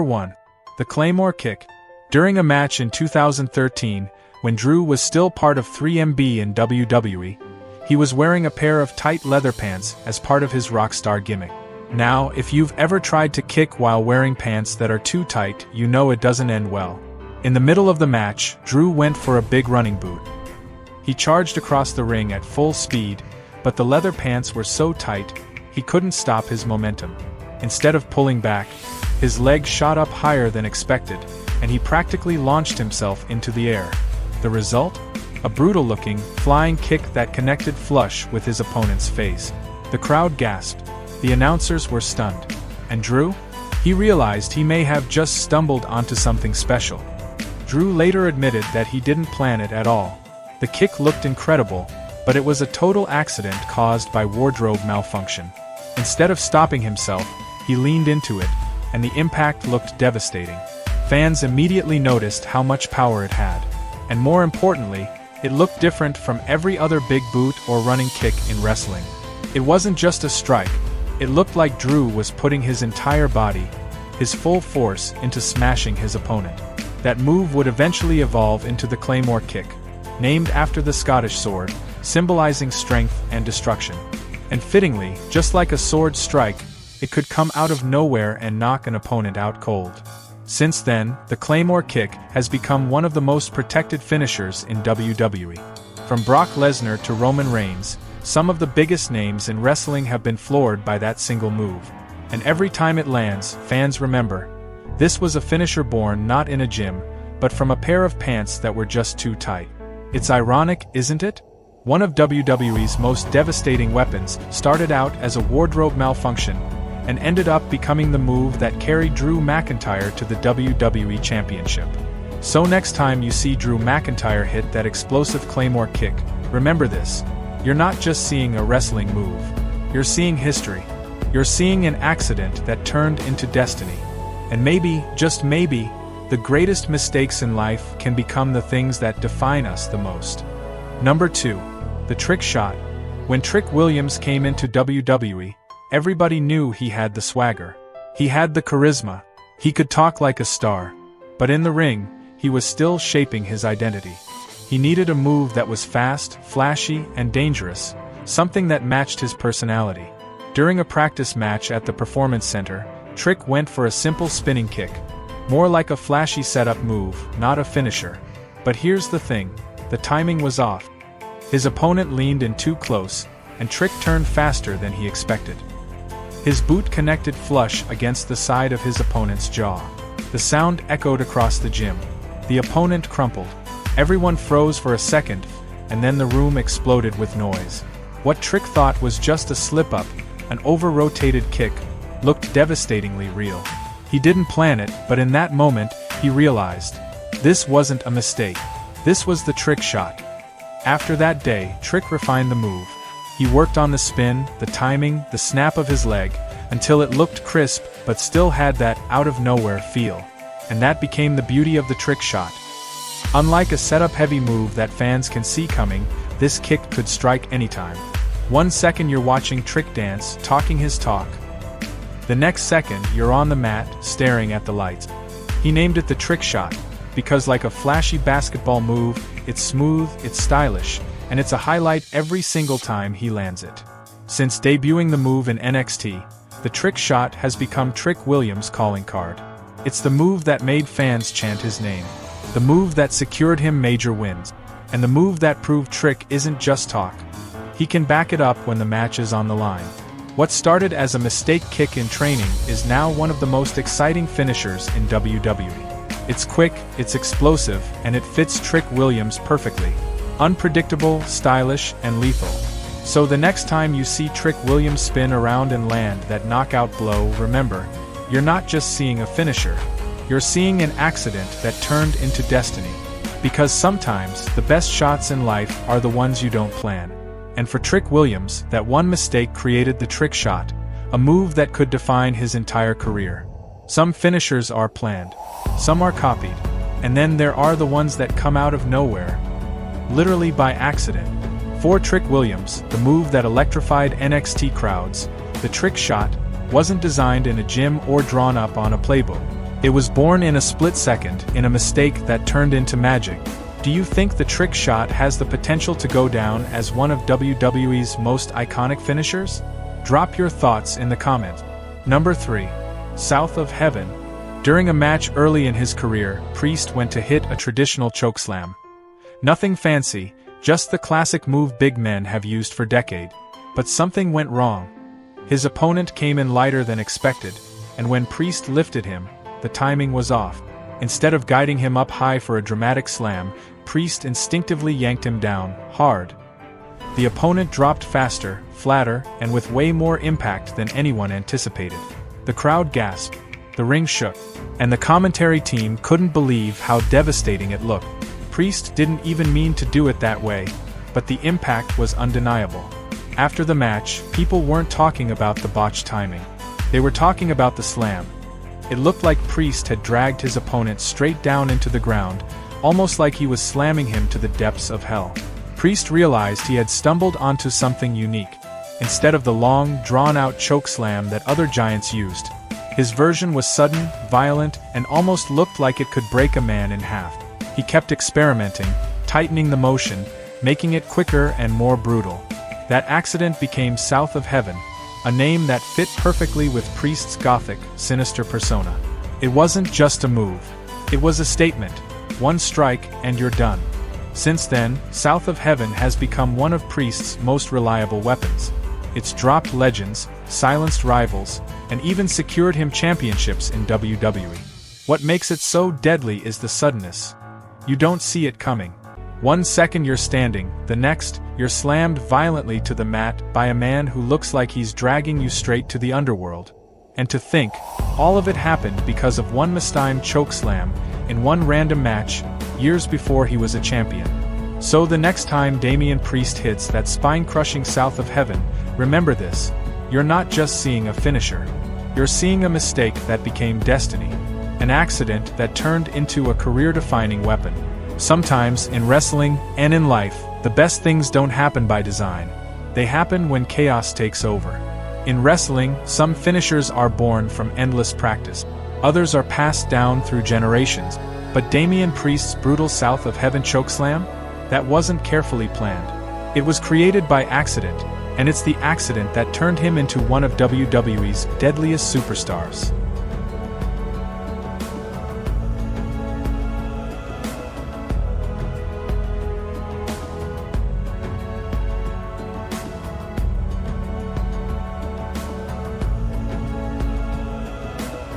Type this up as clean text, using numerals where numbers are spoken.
1. The Claymore Kick. During a match in 2013, when Drew was still part of 3MB in WWE, he was wearing a pair of tight leather pants as part of his rockstar gimmick. Now, if you've ever tried to kick while wearing pants that are too tight, you know it doesn't end well. In the middle of the match, Drew went for a big running boot. He charged across the ring at full speed, but the leather pants were so tight, he couldn't stop his momentum. Instead of pulling back, his leg shot up higher than expected, and he practically launched himself into the air. The result? A brutal-looking, flying kick that connected flush with his opponent's face. The crowd gasped. The announcers were stunned. And Drew? He realized he may have just stumbled onto something special. Drew later admitted that he didn't plan it at all. The kick looked incredible, but it was a total accident caused by wardrobe malfunction. Instead of stopping himself, he leaned into it, and the impact looked devastating. Fans immediately noticed how much power it had. And more importantly, it looked different from every other big boot or running kick in wrestling. It wasn't just a strike, it looked like Drew was putting his entire body, his full force, into smashing his opponent. That move would eventually evolve into the Claymore Kick, named after the Scottish sword, symbolizing strength and destruction. And fittingly, just like a sword strike, it could come out of nowhere and knock an opponent out cold. Since then, the Claymore Kick has become one of the most protected finishers in WWE. From Brock Lesnar to Roman Reigns, some of the biggest names in wrestling have been floored by that single move. And every time it lands, fans remember, this was a finisher born not in a gym, but from a pair of pants that were just too tight. It's ironic, isn't it? One of WWE's most devastating weapons started out as a wardrobe malfunction and ended up becoming the move that carried Drew McIntyre to the WWE Championship. So next time you see Drew McIntyre hit that explosive Claymore Kick, remember this: you're not just seeing a wrestling move, you're seeing history. You're seeing an accident that turned into destiny. And maybe, just maybe, the greatest mistakes in life can become the things that define us the most. Number 2. The Trick Shot. When Trick Williams came into WWE, everybody knew he had the swagger. He had the charisma. He could talk like a star. But in the ring, he was still shaping his identity. He needed a move that was fast, flashy, and dangerous, something that matched his personality. During a practice match at the Performance Center, Trick went for a simple spinning kick. More like a flashy setup move, not a finisher. But here's the thing, the timing was off. His opponent leaned in too close, and Trick turned faster than he expected. His boot connected flush against the side of his opponent's jaw. The sound echoed across the gym. The opponent crumpled. Everyone froze for a second, and then the room exploded with noise. What Trick thought was just a slip-up, an over-rotated kick, looked devastatingly real. He didn't plan it, but in that moment, he realized. This wasn't a mistake. This was the Trick Shot. After that day, Trick refined the move. He worked on the spin, the timing, the snap of his leg, until it looked crisp but still had that out-of-nowhere feel. And that became the beauty of the Trick Shot. Unlike a setup-heavy move that fans can see coming, this kick could strike anytime. 1 second you're watching Trick dance, talking his talk. The next second, you're on the mat, staring at the lights. He named it the Trick Shot, because like a flashy basketball move, it's smooth, it's stylish, and it's a highlight every single time he lands it. Since debuting the move in NXT, the Trick Shot has become Trick Williams' calling card. It's the move that made fans chant his name, the move that secured him major wins, and the move that proved Trick isn't just talk. He can back it up when the match is on the line. What started as a mistake kick in training is now one of the most exciting finishers in WWE. It's quick, it's explosive, and it fits Trick Williams perfectly. Unpredictable, stylish, and lethal. So the next time you see Trick Williams spin around and land that knockout blow, remember, you're not just seeing a finisher, you're seeing an accident that turned into destiny. Because sometimes, the best shots in life are the ones you don't plan. And for Trick Williams, that one mistake created the Trick Shot, a move that could define his entire career. Some finishers are planned, some are copied, and then there are the ones that come out of nowhere, literally by accident. For Trick Williams, the move that electrified NXT crowds, the Trick Shot, wasn't designed in a gym or drawn up on a playbook. It was born in a split second, in a mistake that turned into magic. Do you think the trick shot has the potential to go down as one of WWE's most iconic finishers? Drop your thoughts in the comments. Number 3. South of Heaven. During a match early in his career, Priest went to hit a traditional chokeslam. Nothing fancy, just the classic move big men have used for decades. But something went wrong. His opponent came in lighter than expected, and when Priest lifted him, the timing was off. Instead of guiding him up high for a dramatic slam, Priest instinctively yanked him down, hard. The opponent dropped faster, flatter, and with way more impact than anyone anticipated. The crowd gasped, the ring shook, and the commentary team couldn't believe how devastating it looked. Priest didn't even mean to do it that way, but the impact was undeniable. After the match, people weren't talking about the botched timing. They were talking about the slam. It looked like Priest had dragged his opponent straight down into the ground, almost like he was slamming him to the depths of hell. Priest realized he had stumbled onto something unique. Instead of the long, drawn-out chokeslam that other giants used, his version was sudden, violent, and almost looked like it could break a man in half. He kept experimenting, tightening the motion, making it quicker and more brutal. That accident became South of Heaven, a name that fit perfectly with Priest's gothic, sinister persona. It wasn't just a move. It was a statement. One strike, and you're done. Since then, South of Heaven has become one of Priest's most reliable weapons. It's dropped legends, silenced rivals, and even secured him championships in WWE. What makes it so deadly is the suddenness. You don't see it coming. 1 second you're standing, the next, you're slammed violently to the mat by a man who looks like he's dragging you straight to the underworld. And to think, all of it happened because of one mistimed chokeslam in one random match, years before he was a champion. So the next time Damian Priest hits that spine-crushing South of Heaven, remember this: you're not just seeing a finisher. You're seeing a mistake that became destiny. An accident that turned into a career-defining weapon. Sometimes, in wrestling and in life, the best things don't happen by design. They happen when chaos takes over. In wrestling, some finishers are born from endless practice. Others are passed down through generations. But Damian Priest's brutal South of Heaven chokeslam? That wasn't carefully planned. It was created by accident, and it's the accident that turned him into one of WWE's deadliest superstars.